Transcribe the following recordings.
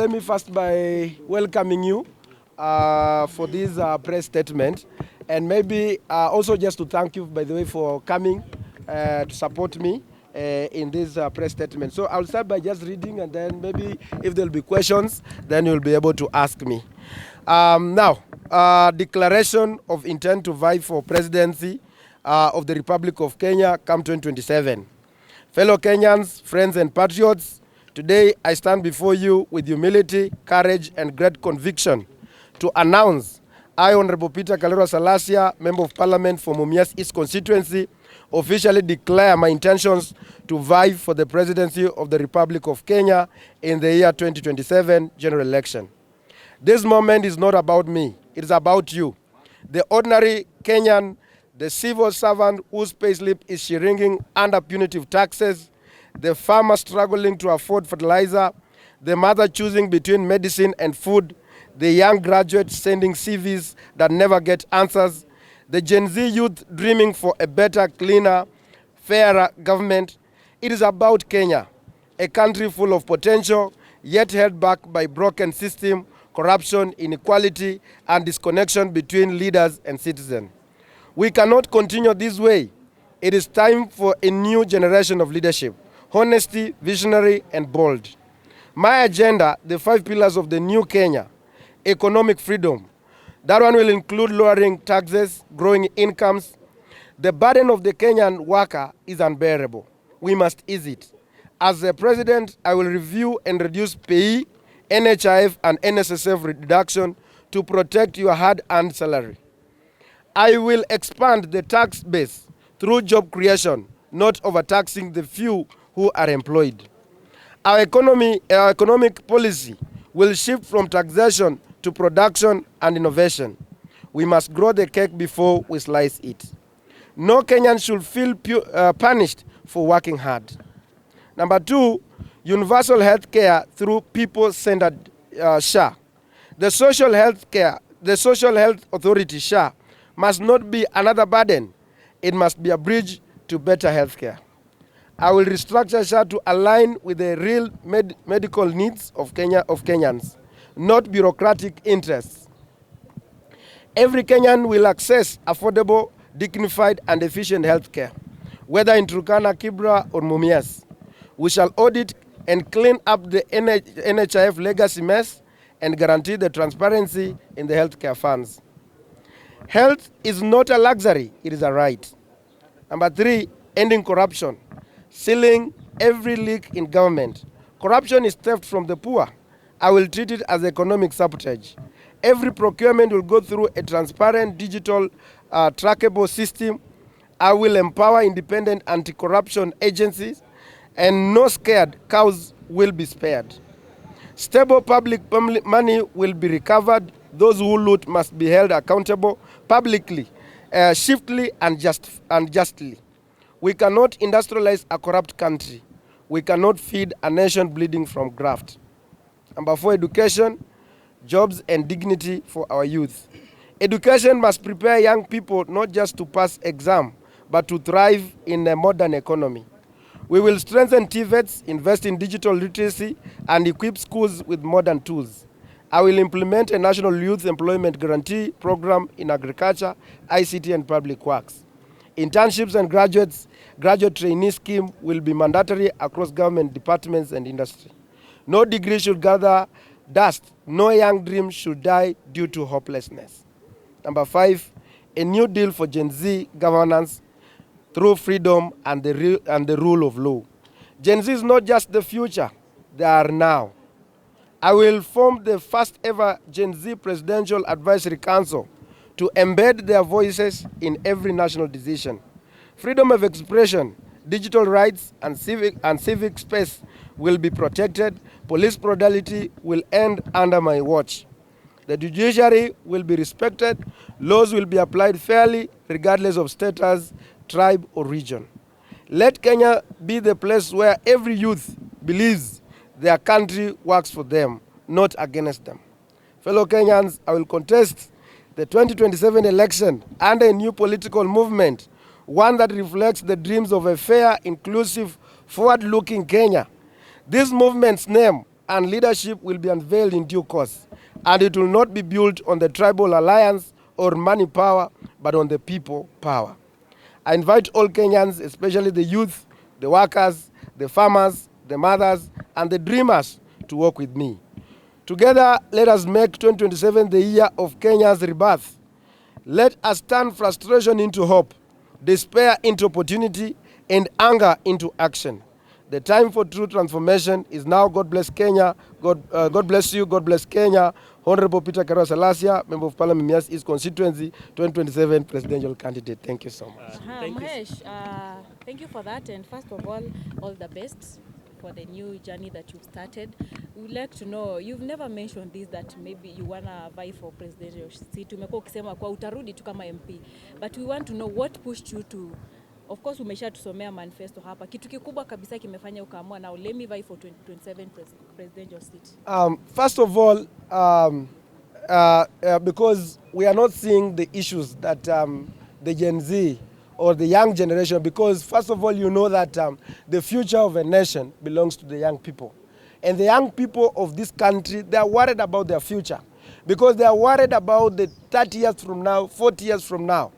let me first by welcoming you for this press statement, and maybe also just to thank you, by the way, for coming to support me in this press statement. So I'll start by just reading, and then maybe if there'll be questions, then you'll be able to ask me. Now, declaration of intent to vie for presidency of the Republic of Kenya come 2027. Fellow Kenyans, friends and patriots, today I stand before you with humility, courage and great conviction to announce I, Honorable Peter Kalero Salasya, Member of Parliament for Mumias East Constituency, officially declare my intentions to vie for the presidency of the Republic of Kenya in the year 2027 general election. This moment is not about me, it is about you, the ordinary Kenyan, the civil servant whose payslip is shrinking under punitive taxes, the farmer struggling to afford fertilizer, the mother choosing between medicine and food, the young graduates sending CVs that never get answers, the Gen Z youth dreaming for a better, cleaner, fairer government. It is about Kenya, a country full of potential, yet held back by broken system, corruption, inequality, and disconnection between leaders and citizens. We cannot continue this way. It is time for a new generation of leadership, honesty, visionary, and bold. My agenda, the 5 pillars of the new Kenya: economic freedom. That one will include lowering taxes, growing incomes. The burden of the Kenyan worker is unbearable. We must ease it. As the president, I will review and reduce pay, NHIF, and NSSF reduction to protect your hard-earned salary. I will expand the tax base through job creation, not overtaxing the few who are employed. Our economic policy will shift from taxation to production and innovation. We must grow the cake before we slice it. No Kenyan should feel punished for working hard. Number 2, universal health care through people-centered SHA. The Social Health Authority, SHA, must not be another burden. It must be a bridge to better health care. I will restructure SHA to align with the real medical needs of Kenyans, not bureaucratic interests. Every Kenyan will access affordable, dignified, and efficient health care, whether in Turkana, Kibra, or Mumias. We shall audit and clean up the NHIF legacy mess and guarantee the transparency in the healthcare funds. Health is not a luxury, it is a right. Number 3, ending corruption. Sealing every leak in government. Corruption is theft from the poor. I will treat it as economic sabotage. Every procurement will go through a transparent, digital, trackable system. I will empower independent anti-corruption agencies, and no scared cows will be spared. Stable public money will be recovered. Those who loot must be held accountable publicly, swiftly, and justly. We cannot industrialize a corrupt country. We cannot feed a nation bleeding from graft. Number 4, education, jobs, and dignity for our youth. Education must prepare young people not just to pass exam, but to thrive in a modern economy. We will strengthen TVETs, invest in digital literacy, and equip schools with modern tools. I will implement a national youth employment guarantee program in agriculture, ICT, and public works. Internships and graduate trainee scheme will be mandatory across government departments and industry. No degree should gather dust. No young dream should die due to hopelessness. Number 5, a new deal for Gen Z governance through freedom and the rule of law. Gen Z is not just the future, they are now. I will form the first ever Gen Z Presidential Advisory Council to embed their voices in every national decision. Freedom of expression, digital rights, and civic space will be protected. Police brutality will end under my watch. The judiciary will be respected. Laws will be applied fairly, regardless of status, tribe, or region. Let Kenya be the place where every youth believes their country works for them, not against them. Fellow Kenyans, I will contest the 2027 election under a new political movement, one that reflects the dreams of a fair, inclusive, forward-looking Kenya. This movement's name and leadership will be unveiled in due course, and it will not be built on the tribal alliance or money power, but on the people power. I invite all Kenyans, especially the youth, the workers, the farmers, the mothers, and the dreamers to work with me. Together, let us make 2027 the year of Kenya's rebirth. Let us turn frustration into hope, despair into opportunity, and anger into action. The time for true transformation is now. God bless Kenya. God bless you. God bless Kenya. Honorable Peter Karua Salasya, Member of Parliament, Mumias East Constituency, 2027 presidential candidate. Thank you so much. Mahesh, thank you for that. And first of all the best for the new journey that you've started. We would like to know, you've never mentioned this, that maybe you want to vie for presidential seat. Umekuwa ukisema kwa utarudi tu kama MP. But we want to know what pushed you to, of course umeshatusomea manifesto hapa. Kitu kikubwa kabisa kimefanya ukaamua now let me vie for 2027 presidential seat. First of all, because we are not seeing the issues that the Gen Z or the young generation, because first of all, you know that the future of a nation belongs to the young people. And the young people of this country, they are worried about their future, because they are worried about the 30 years from now, 40 years from now,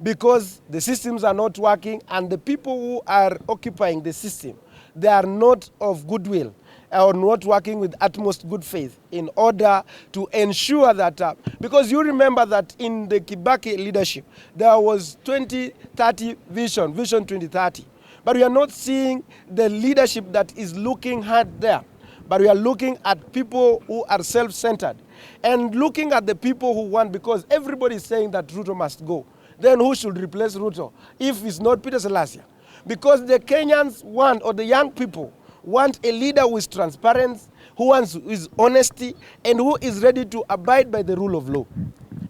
because the systems are not working, and the people who are occupying the system, they are not of goodwill or not working with utmost good faith in order to ensure that, because you remember that in the Kibaki leadership, there was 2030 vision 2030. But we are not seeing the leadership that is looking hard there. But we are looking at people who are self-centered and looking at the people who want, because everybody is saying that Ruto must go. Then who should replace Ruto if it's not Peter Salasya? Because the Kenyans want, or the young people want, a leader who is transparent, who is honesty, and who is ready to abide by the rule of law.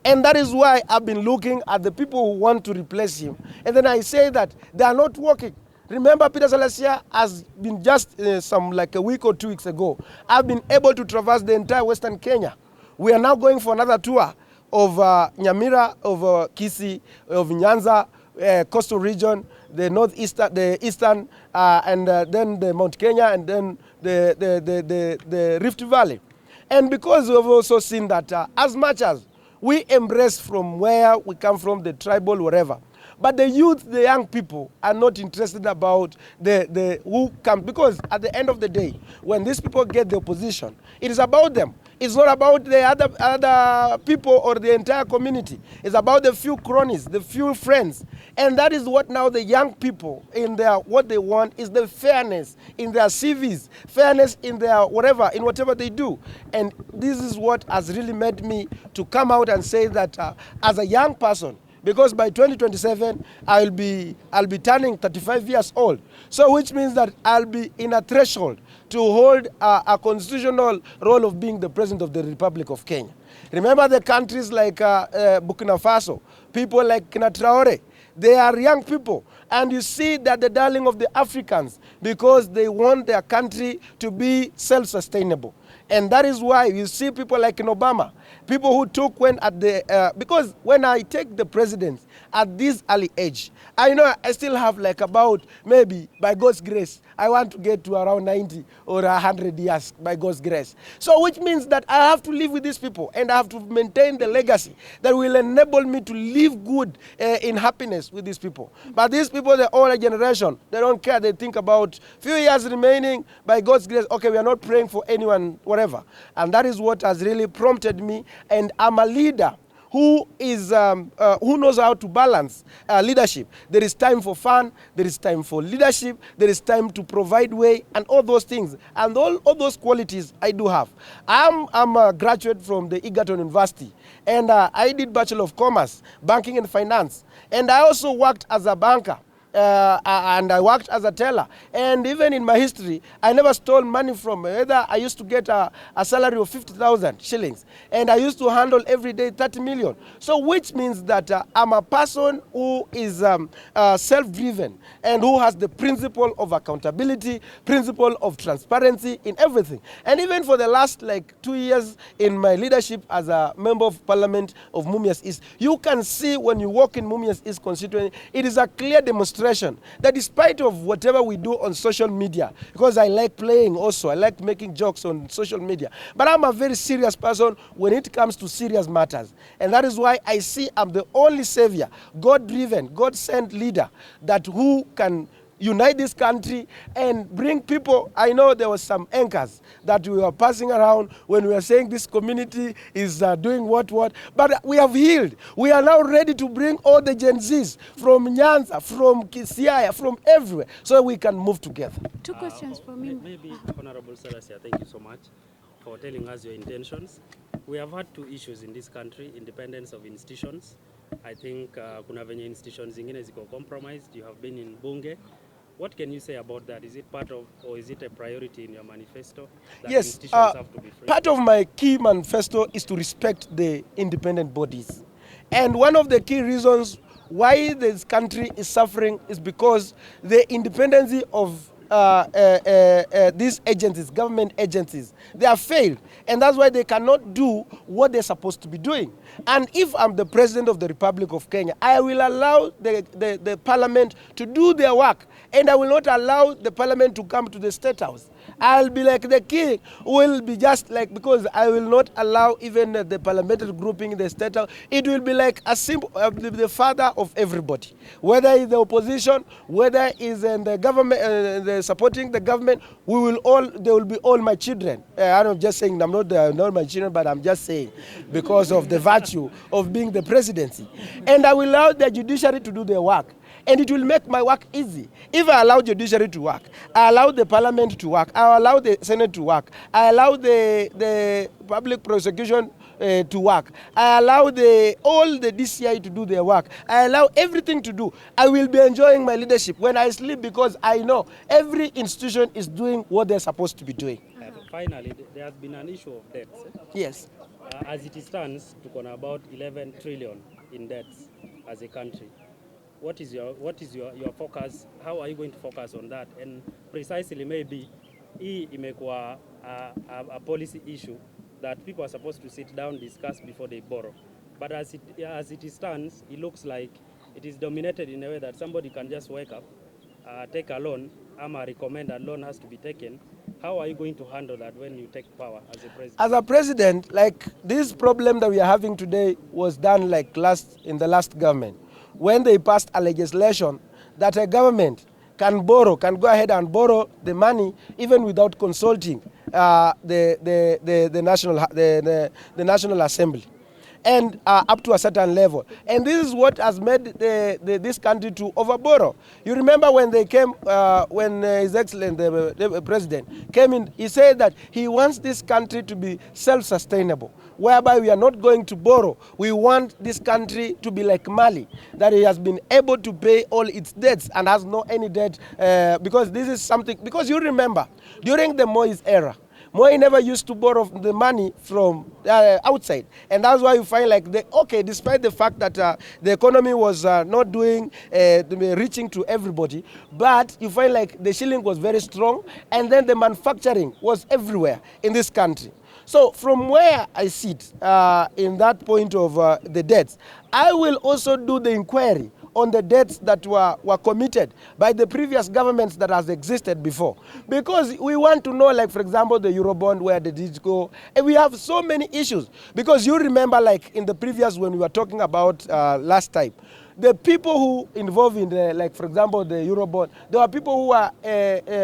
And that is why I've been looking at the people who want to replace him. And then I say that they are not working. Remember, Peter Salasya has been just like a week or 2 weeks ago, I've been able to traverse the entire Western Kenya. We are now going for another tour of Nyamira, of Kisii, of Nyanza, coastal region, the northeastern, the eastern, and then the Mount Kenya, and then the Rift Valley. And because we've also seen that as much as we embrace from where we come from, the tribal, whatever, but the youth, the young people, are not interested about the who come, because at the end of the day, when these people get the opposition, it is about them. It's not about the other people or the entire community. It's about the few cronies, the few friends. And that is what now the young people, in their, what they want is the fairness in their CVs, fairness in their whatever, in whatever they do. And this is what has really made me to come out and say that as a young person, because by 2027, I'll be turning 35 years old. So which means that I'll be in a threshold to hold a constitutional role of being the president of the Republic of Kenya. Remember the countries like Burkina Faso, people like Kina Traore, they are young people. And you see that the darling of the Africans, because they want their country to be self-sustainable. And that is why you see people like in Obama, people who took when at the, because when I take the president at this early age, I know I still have like about, maybe by God's grace, I want to get to around 90 or 100 years by God's grace. So which means that I have to live with these people, and I have to maintain the legacy that will enable me to live good in happiness with these people. But these people, the older generation, they don't care. They think about few years remaining by God's grace. Okay, we are not praying for anyone, whatever. And that is what has really prompted me. And I'm a leader who knows how to balance leadership. There is time for fun, there is time for leadership, there is time to provide way, and all those things. And all those qualities I do have. I'm a graduate from the Egerton University, and I did Bachelor of Commerce, Banking and Finance. And I also worked as a banker. And I worked as a teller. And even in my history, I never stole money from either. I used to get a salary of 50,000 shillings. And I used to handle every day 30 million. So which means that I'm a person who is self-driven and who has the principle of accountability, principle of transparency in everything. And even for the last like 2 years in my leadership as a member of parliament of Mumias East, you can see when you walk in Mumias East constituency, it is a clear demonstration frustration that despite of whatever we do on social media, because I like playing also, I like making jokes on social media, but I'm a very serious person when it comes to serious matters. And that is why I see I'm the only savior, God-driven, God-sent leader that who can unite this country and bring people. I know there was some anchors that we were passing around when we were saying this community is doing what, but we have healed. We are now ready to bring all the Gen Zs from Nyanza, from Kisiaya, from everywhere, so we can move together. Two questions for me. Maybe Honorable Salasya, thank you so much for telling us your intentions. We have had two issues in this country, independence of institutions. I think kuna venye institutions zingine ziko compromised. You have been in Bunge. What can you say about that? Is it part of, or is it a priority in your manifesto? That Yes, institutions have to be free? part of my key manifesto is to respect the independent bodies. And one of the key reasons why this country is suffering is because the independence of these agencies, government agencies, they have failed. And that's why they cannot do what they're supposed to be doing. And if I'm the President of the Republic of Kenya, I will allow the Parliament to do their work. And I will not allow the Parliament to come to the State House. I'll be like the king, will be just like, because I will not allow even the parliamentary grouping in the State House. It will be like a simple, the father of everybody. Whether it's the opposition, whether it's in the government, supporting the government, they will be all my children. I'm just saying, I'm not my children, but I'm just saying, because of the virtue of being the presidency. And I will allow the judiciary to do their work. And it will make my work easy. If I allow judiciary to work, I allow the parliament to work, I allow the Senate to work, I allow the public prosecution to work, I allow all the DCI to do their work, I allow everything to do, I will be enjoying my leadership when I sleep, because I know every institution is doing what they're supposed to be doing. Finally, there has been an issue of debts. Yes. As it stands, tuko na about 11 trillion in debts as a country. What is your focus? How are you going to focus on that? And precisely, maybe hii imekuwa a policy issue that people are supposed to sit down, discuss before they borrow. But as it stands, it looks like it is dominated in a way that somebody can just wake up, take a loan, ama recommend a loan has to be taken. How are you going to handle that when you take power as a president? As a president, like this problem that we are having today was done like in the last government, when they passed a legislation that a government can go ahead and borrow the money even without consulting the National Assembly, and up to a certain level. And this is what has made this country to overborrow. You remember when they came, when His Excellency, the President, came in, he said that he wants this country to be self-sustainable, whereby we are not going to borrow. We want this country to be like Mali, that it has been able to pay all its debts and has no any debt, because this is something, because you remember, during the Moise era, Moi never used to borrow the money from outside. And that's why you find like, despite the fact that the economy was not doing, reaching to everybody, but you find like the shilling was very strong, and then the manufacturing was everywhere in this country. So from where I sit in that point of the debts, I will also do the inquiry on the debts that were committed by the previous governments that has existed before. Because we want to know, like, for example, the Eurobond, where did it go? And we have so many issues. Because you remember, like, in the previous, when we were talking about last time, the people who involved in the, like, for example, the Eurobond, there were people who were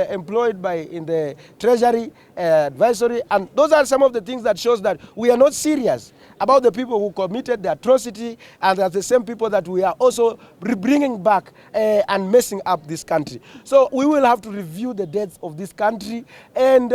employed in the Treasury, advisory, and those are some of the things that shows that we are not serious about the people who committed the atrocity, and that's the same people that we are also bringing back and messing up this country. So we will have to review the debts of this country and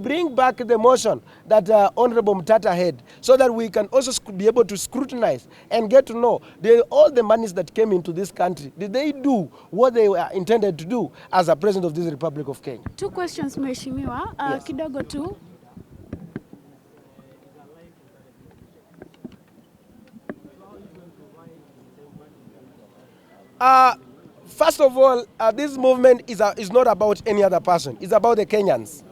bring back the motion that Honorable Mtata had, so that we can also be able to scrutinize and get to know all the monies that came into this country. Did they do what they were intended to do as a president of this Republic of Kenya? Two questions, Mheshimiwa. Yes. Kidogo tu. First of all, this movement is not about any other person. It's about the Kenyans.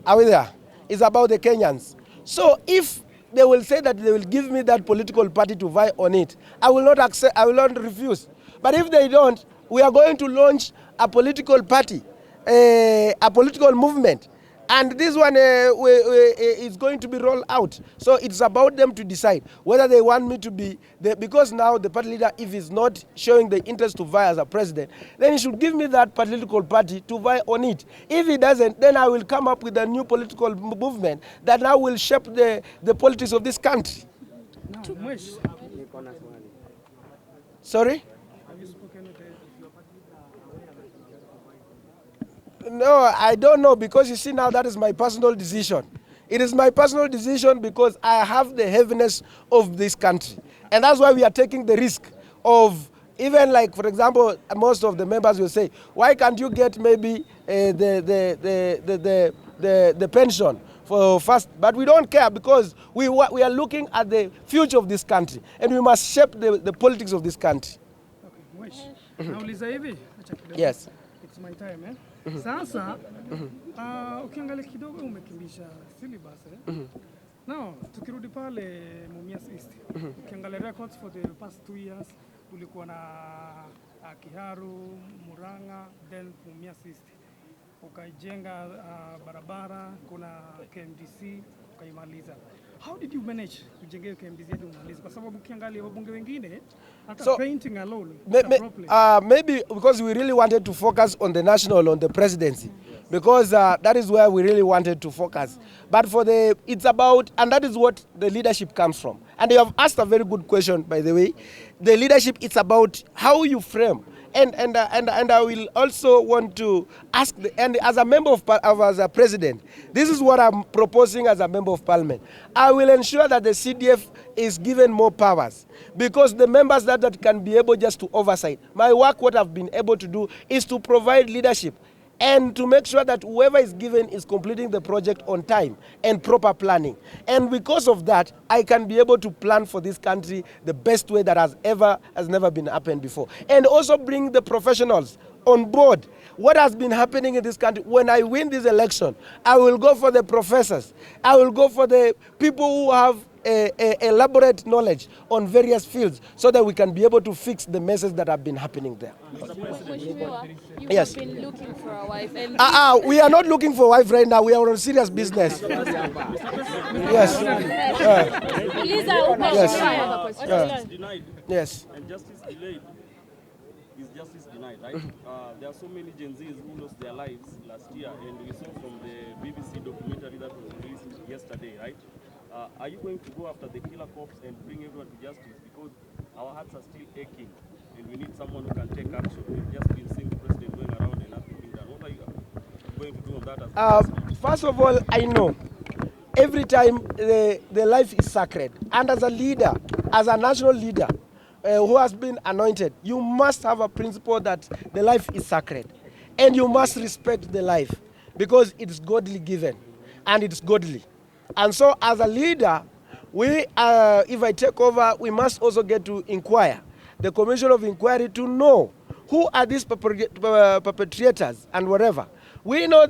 Are we there? It's about the Kenyans. So if they will say that they will give me that political party to vie on it, I will not accept, I will not refuse. But if they don't, We are going to launch a political party, a political movement. And this one is going to be rolled out. So it's about them to decide whether they want me to be, because now the party leader, if he's not showing the interest to vie as a president, then he should give me that political party to vie on it. If he doesn't, then I will come up with a new political movement that now will shape the politics of this country. Sorry? No, I don't know, because you see now that is my personal decision. It is my personal decision because I have the heaviness of this country. And that's why we are taking the risk of, even like, for example, most of the members will say, why can't you get maybe the pension for first? But we don't care, because we are looking at the future of this country, and we must shape the politics of this country. Okay, Yes. it's my time, eh? Sasa ukiangalia kidogo umekimbisha syllabus, eh? Now tukirudi pale Mumias East, ukiangalia records for the past 2 years, ulikuwa na Kiharu, Murang'a, then Mumias East. Ukaijenga barabara, kuna KMDC, ukaimaliza. How did you manage kujengea KMDC hadi umalize? Kwa sababu ukiangalia wabunge wengine hata painting alone maybe because we really wanted to focus on the national, on the presidency, because that is where we really wanted to focus. But for it's about, and that is what the leadership comes from. And you have asked a very good question, by the way. The leadership, it's about how you frame. And I will also want to ask, and as a member as a president, this is what I'm proposing as a member of parliament. I will ensure that the CDF is given more powers, because the members that can be able just to oversight. My work, what I've been able to do, is to provide leadership and to make sure that whoever is given is completing the project on time and proper planning. And because of that, I can be able to plan for this country the best way that has never been happened before. And also bring the professionals on board. What has been happening in this country, when I win this election, I will go for the professors. I will go for the people who have elaborate knowledge on various fields, so that we can be able to fix the messes that have been happening there. You Yes. have been looking for a wife. And We are not looking for a wife right now. We are on serious business. Yes. Lisa, Yes. I have a question. Denied Yes. and justice delayed is justice denied, right? There are so many Gen Zs who lost their lives last year, and we saw from the BBC documentary that was released yesterday, right? Are you going to go after the killer cops and bring everyone to justice? Because our hearts are still aching, and we need someone who can take action. We've just been seeing the president going around and nothing being done. What are you going to do on that as president? First of all, I know every time the life is sacred. And as a leader, as a national leader who has been anointed, you must have a principle that the life is sacred. And you must respect the life, because it's godly given and it's godly. And so as a leader, if I take over, we must also get to inquire, the commission of inquiry, to know who are these perpetrators and whatever. We know,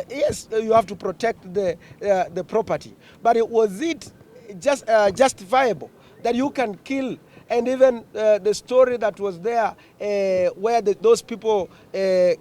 yes, you have to protect the property, but was it just justifiable that you can kill? And even the story that was there where those people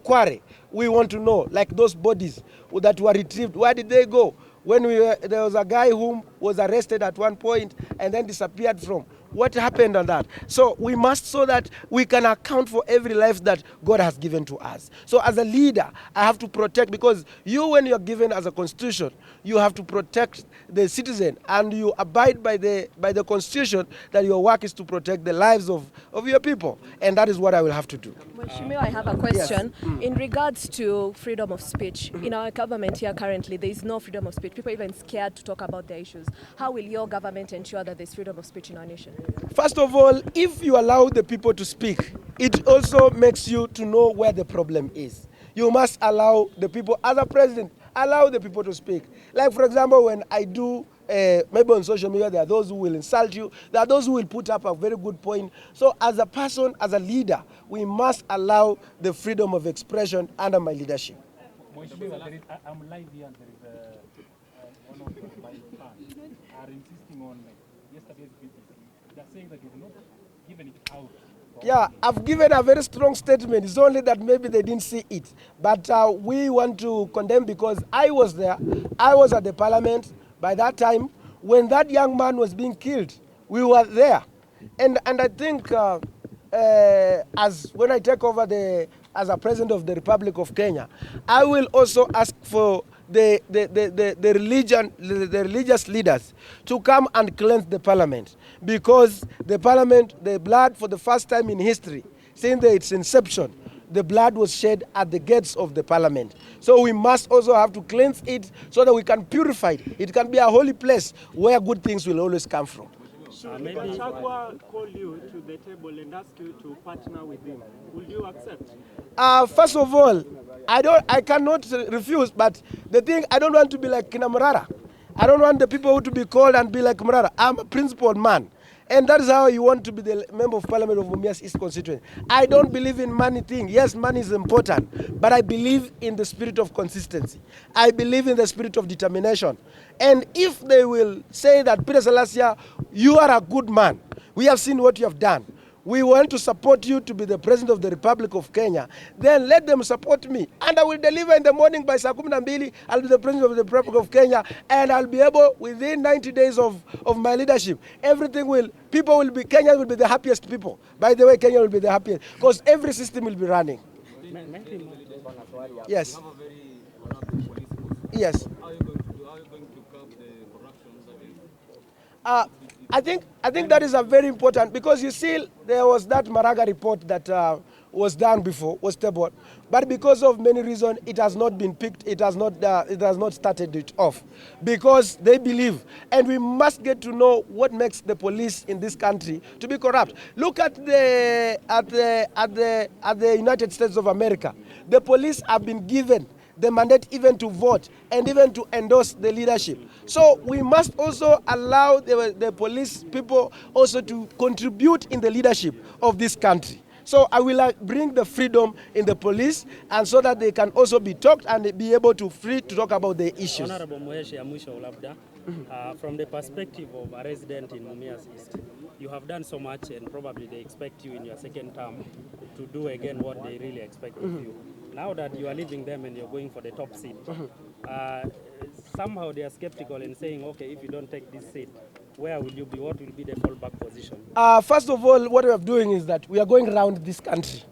quarry, we want to know, like those bodies that were retrieved, where did they go? When there was a guy who was arrested at one point and then disappeared from. What happened on that? So we must, so that we can account for every life that God has given to us. So as a leader, I have to protect, because when you're given as a constitution, you have to protect the citizen, and you abide by the constitution, that your work is to protect the lives of your people. And that is what I will have to do. Mheshimiwa, I have a question. In regards to freedom of speech, in our government here currently, there is no freedom of speech. People are even scared to talk about their issues. How will your government ensure that there's freedom of speech in our nation? First of all, if you allow the people to speak, it also makes you to know where the problem is. You must allow the people, as a president, allow the people to speak. Like, for example, when I do, maybe on social media, there are those who will insult you. There are those who will put up a very good point. So as a person, as a leader, we must allow the freedom of expression under my leadership. I'm live here, and there is one of my fans are insisting on yesterday's BBC. They're saying that you've not given it out Yeah, I've given a very strong statement. It's only that maybe they didn't see it. But we want to condemn because I was there. I was at the parliament by that time when that young man was being killed. We were there. And I think as when I take over as a president of the Republic of Kenya, I will also ask for the religious leaders to come and cleanse the parliament, because the parliament, the blood for the first time in history since its inception, the blood was shed at the gates of the parliament. So we must also have to cleanse it so that we can purify it. It can be a holy place where good things will always come from. Maybe Chagwa call you to the table and ask you to partner with him. Will you accept? First of all, I cannot refuse, but the thing, I don't want to be like Kina Murara. I don't want the people to be called and be like Murara. I'm a principled man. And that is how you want to be the member of parliament of Mumias East constituency. I don't believe in money thing. Yes, money is important, but I believe in the spirit of consistency. I believe in the spirit of determination. And if they will say that, Peter Salasya, you are a good man, we have seen what you have done, we want to support you to be the president of the Republic of Kenya, then let them support me. And I will deliver in the morning by saa 12, I'll be the president of the Republic of Kenya, and I'll be able, within 90 days of my leadership, Kenyans will be the happiest people. By the way, Kenya will be the happiest, because every system will be running. Yes. Yes. How are you going to do? How are you going to curb the corruption that is? I think that is a very important, because you see there was that Maraga report that was done before, was tabled, but because of many reasons it has not been picked, it has not started it off, because they believe, and we must get to know what makes the police in this country to be corrupt. Look at the United States of America. The police have been given the mandate even to vote and even to endorse the leadership. So we must also allow the police people also to contribute in the leadership of this country. So I will bring the freedom in the police, and so that they can also be talked and be able to free to talk about the issues. Honorable Moheshi ya mwisho labda, from the perspective of a resident in Mumias East, you have done so much, and probably they expect you in your second term to do again what they really expect of you. Now that you are leaving them and you're going for the top seat, somehow they are skeptical and saying, okay, if you don't take this seat, where will you be? What will be the fallback position? First of all, what we are doing is that we are going around this country.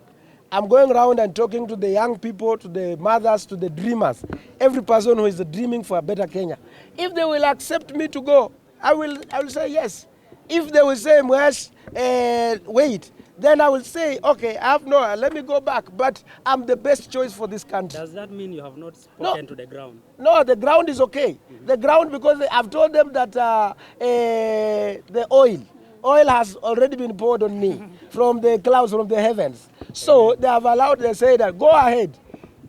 I'm going around and talking to the young people, to the mothers, to the dreamers, every person who is dreaming for a better Kenya. If they will accept me to go, I will say yes. If they will say, wait, then I will say, okay, let me go back, but I'm the best choice for this country. Does that mean you have not spoken to the ground? No, the ground is okay. The ground, because I've told them that the oil has already been poured on me from the clouds, from the heavens. So they have allowed, they say that, go ahead.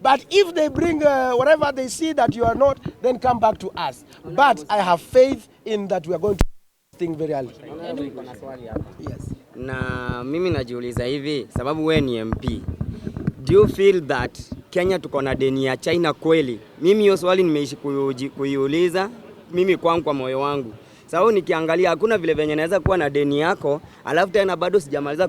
But if they bring whatever they see that you are not, then come back to us. But I have faith in that we are going to do this thing very early. Yes. Na mimi najiuliza hivi, sababu we ni MP, do you feel that Kenya tuko na deni ya China kweli? Mimi hiyo swali nimeishi kuiuliza mimi kwangu kwa moyo wangu. Sababu nikiangalia hakuna vile venye naweza kuwa na deni yako, alafu tena bado sijamaliza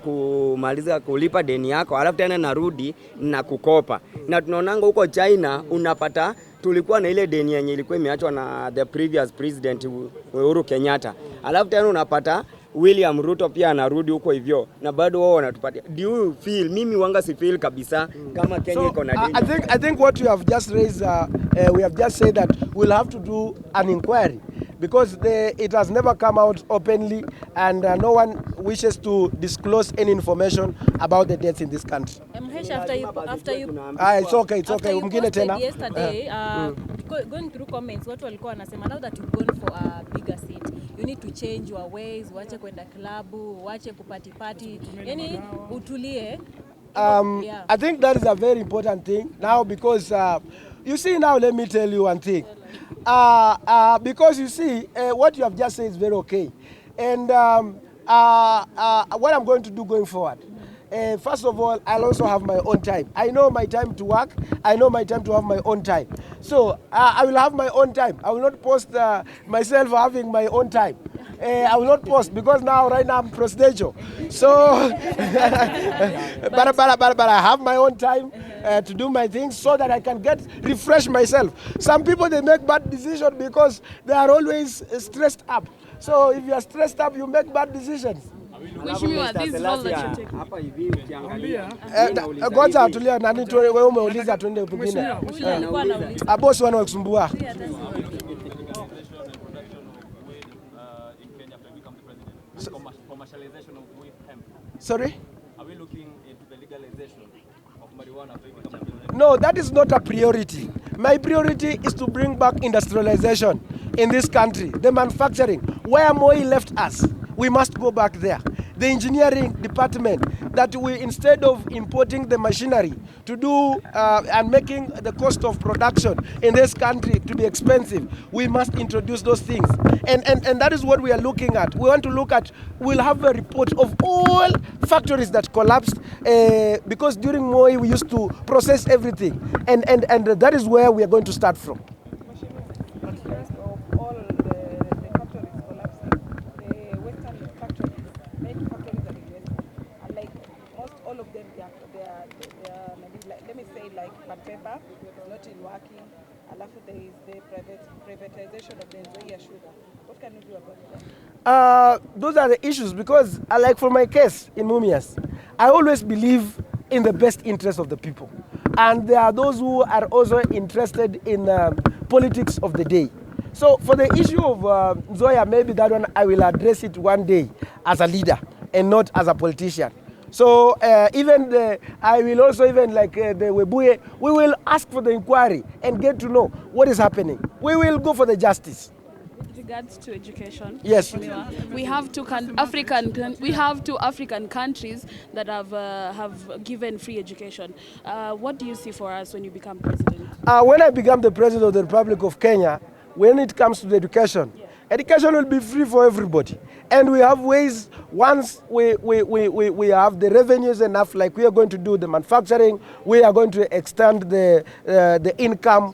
kulipa deni yako, alafu tena narudi na kukopa. Na tunaonanga huko China unapata tulikuwa na ile deni yenye ilikuwa imeachwa na the previous president Uhuru Kenyatta. Alafu tena unapata William Ruto pia anarudi huko hivyo na bado wao wanatupatia. Do you feel, mimi wanga si feel kabisa kama Kenya iko na deni? I think what you have just raised, we have just said that we'll have to do an inquiry, because it has never come out openly, and no one wishes to disclose any information about the deaths in this country. After you it's okay. After you posted yesterday, going through comments, watu walikuwa wanasema, now that you've gone for a bigger seat, you need to change your ways, wache kwenda klabu, wache kupati, yani utulie. Yeah. I think that is a very important thing now, because you see, now let me tell you one thing. Because you see, what you have just said is very okay. And what I'm going to do going forward, first of all, I'll also have my own time. I know my time to work. I know my time to have my own time. So I will have my own time. I will not post myself having my own time. I will not post because right now I'm presidential. So, but I have my own time to do my things so that I can refresh myself. Some people, they make bad decisions because they are always stressed up. So if you are stressed up, you make bad decisions. Mheshimiwa, this role that you take. Hapa hivi ukiangalia Ngoja tulia nani tu wewe umeuliza tuende pengine. Boss wanakusumbua. Commercialization of weed hemp. Sorry? Are we looking into the legalization of marijuana to become president? No, that is not a priority. My priority is to bring back industrialization in this country, the manufacturing. Where Moi left us, we must go back there. The engineering department, that we, instead of importing the machinery to do and making the cost of production in this country to be expensive, we must introduce those things. And that is what we are looking at. We want to look at, we'll have a report of all factories that collapsed because during Moi we used to process everything. And that is where we are going to start from. Let me say like paper is not in working. Alafu there is the privatization of the Nzoia sugar. What can you do about that? Those are the issues because, like for my case in Mumias, I always believe in the best interest of the people. And there are those who are also interested in politics of the day. So for the issue of Nzoia, maybe that one I will address it one day as a leader and not as a politician. So I will also like the Webuye, we will ask for the inquiry and get to know what is happening. We will go for the justice. With regards to education, yes, we have two African countries that have given free education. What do you see for us when you become president? When I become the president of the Republic of Kenya, when it comes to the education, education will be free for everybody. And we have ways, once we have the revenues enough, like we are going to do the manufacturing, we are going to extend the income,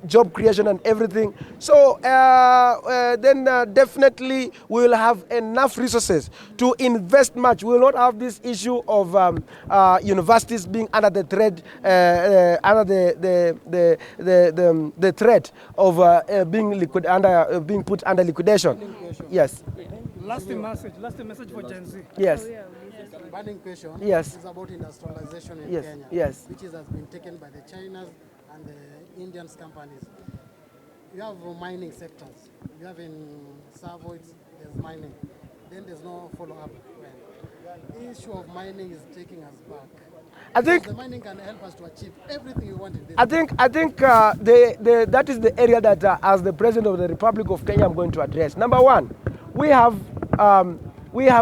job creation and everything. So then definitely we will have enough resources to invest much. We will not have this issue of universities being under the threat, under the threat of being put under liquidation. Yes. Last message for Gen Z. Yes. Burning question yes. is about industrialization in yes. Kenya, yes. which has been taken by the Chinas and the Indian companies. You have mining sectors. You have in Savoids, there's mining. Then there's no follow-up. The issue of mining is taking us back. I think the mining can help us to achieve everything we want in this. I think that is the area that as the President of the Republic of Kenya I'm going to address. Number one, we have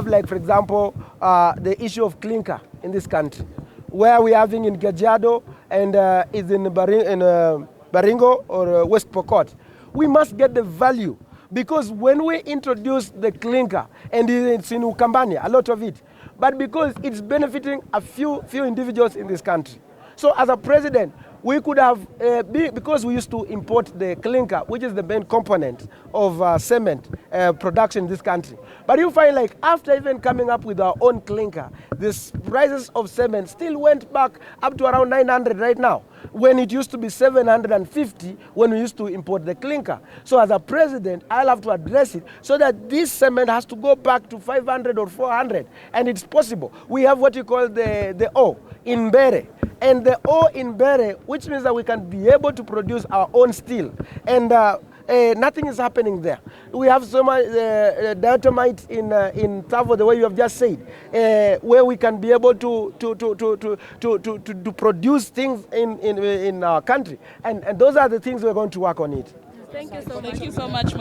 like, for example, the issue of clinker in this country, where we are having in Kajiado and is in Baringo or West Pokot. We must get the value, because when we introduce the clinker, and it's in Ukambani, a lot of it, but because it's benefiting a few individuals in this country. So as a president, we could have, because we used to import the clinker, which is the main component of cement production in this country. But you find like after even coming up with our own clinker, the prices of cement still went back up to around 900 right now, when it used to be 750 when we used to import the clinker. So as a president, I'll have to address it so that this cement has to go back to 500 or 400. And it's possible. We have what you call the O in Bere. And the O in Bere, which means that we can be able to produce our own steel. And nothing is happening there. We have so much diatomite in Tavo, the way you have just said, where we can be able to produce things in our country. And those are the things we're going to work on it. Thank you so much. Thank you so much.